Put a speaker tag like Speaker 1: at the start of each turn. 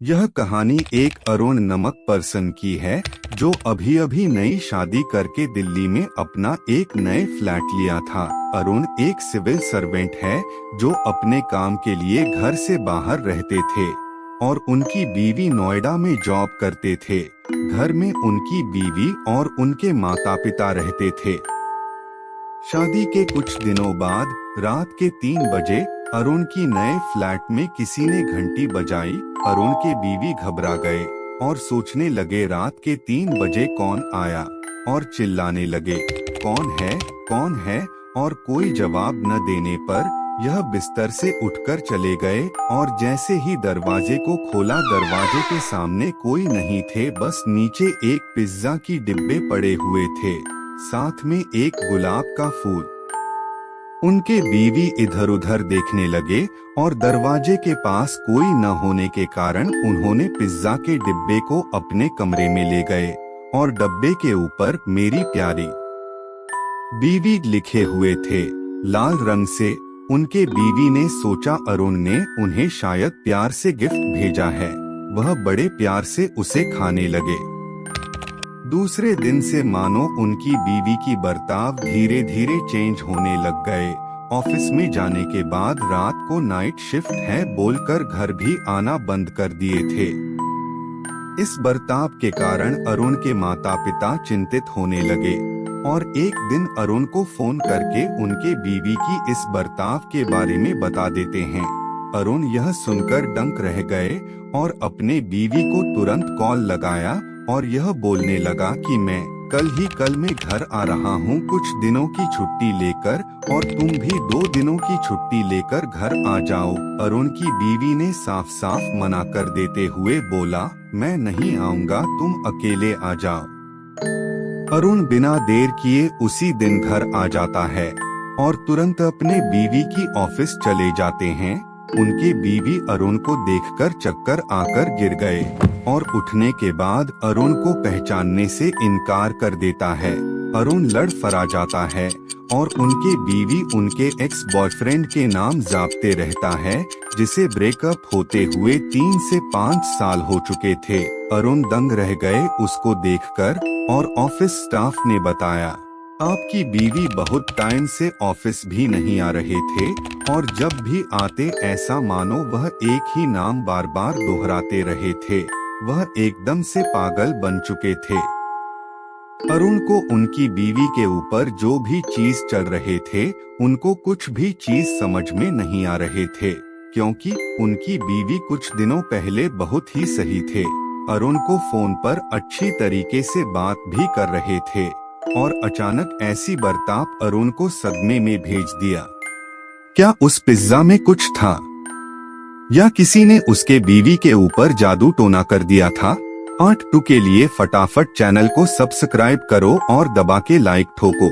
Speaker 1: यह कहानी एक अरुण नमक पर्सन की है जो अभी अभी नई शादी करके दिल्ली में अपना एक नए फ्लैट लिया था। अरुण एक सिविल सर्वेंट है जो अपने काम के लिए घर से बाहर रहते थे और उनकी बीवी नोएडा में जॉब करते थे। घर में उनकी बीवी और उनके माता पिता रहते थे। शादी के कुछ दिनों बाद रात के 3 बजे अरुण की नए फ्लैट में किसी ने घंटी बजाई। अरुण के बीवी घबरा गए और सोचने लगे रात के 3 बजे कौन आया और चिल्लाने लगे कौन है और कोई जवाब न देने पर यह बिस्तर से उठकर चले गए और जैसे ही दरवाजे को खोला दरवाजे के सामने कोई नहीं थे, बस नीचे एक पिज्जा की डिब्बे पड़े हुए थे, साथ में एक गुलाब का फूल। उनके बीवी इधर उधर देखने लगे और दरवाजे के पास कोई न होने के कारण उन्होंने पिज्जा के डिब्बे को अपने कमरे में ले गए और डब्बे के ऊपर मेरी प्यारी बीवी लिखे हुए थे लाल रंग से। उनके बीवी ने सोचा अरुण ने उन्हें शायद प्यार से गिफ्ट भेजा है, वह बड़े प्यार से उसे खाने लगे। दूसरे दिन से मानो उनकी बीवी की बर्ताव धीरे धीरे चेंज होने लग गए। ऑफिस में जाने के बाद रात को नाइट शिफ्ट है बोलकर घर भी आना बंद कर दिए थे। इस बर्ताव के कारण अरुण के माता पिता चिंतित होने लगे और एक दिन अरुण को फोन करके उनके बीवी की इस बर्ताव के बारे में बता देते हैं। अरुण यह सुनकर दंग रह गए और अपने बीवी को तुरंत कॉल लगाया और यह बोलने लगा कि मैं कल में घर आ रहा हूँ कुछ दिनों की छुट्टी लेकर और तुम भी 2 दिनों की छुट्टी लेकर घर आ जाओ। अरुण की बीवी ने साफ साफ मना कर देते हुए बोला मैं नहीं आऊँगा, तुम अकेले आ जाओ। अरुण बिना देर किए उसी दिन घर आ जाता है और तुरंत अपने बीवी की ऑफिस चले जाते हैं। उनके बीवी अरुण को देखकर चक्कर आकर गिर गए और उठने के बाद अरुण को पहचानने से इनकार कर देता है। अरुण लड़फड़ा जाता है और उनके बीवी उनके एक्स बॉयफ्रेंड के नाम जापते रहता है जिसे ब्रेकअप होते हुए 3 से 5 साल हो चुके थे। अरुण दंग रह गए उसको देखकर और ऑफिस स्टाफ ने बताया आपकी बीवी बहुत टाइम से ऑफिस भी नहीं आ रहे थे और जब भी आते ऐसा मानो वह एक ही नाम बार बार दोहराते रहे थे। वह एकदम से पागल बन चुके थे। अरुण को उनकी बीवी के ऊपर जो भी चीज चल रहे थे उनको कुछ भी चीज समझ में नहीं आ रहे थे क्योंकि उनकी बीवी कुछ दिनों पहले बहुत ही सही थे। अरुण को फोन पर अच्छी तरीके से बात भी कर रहे थे और अचानक ऐसी बर्ताव अरुण को सदमे में भेज दिया। क्या उस पिज्जा में कुछ था या किसी ने उसके बीवी के ऊपर जादू टोना कर दिया था? पार्ट 2 के लिए फटाफट चैनल को सब्सक्राइब करो और दबा के लाइक ठोको।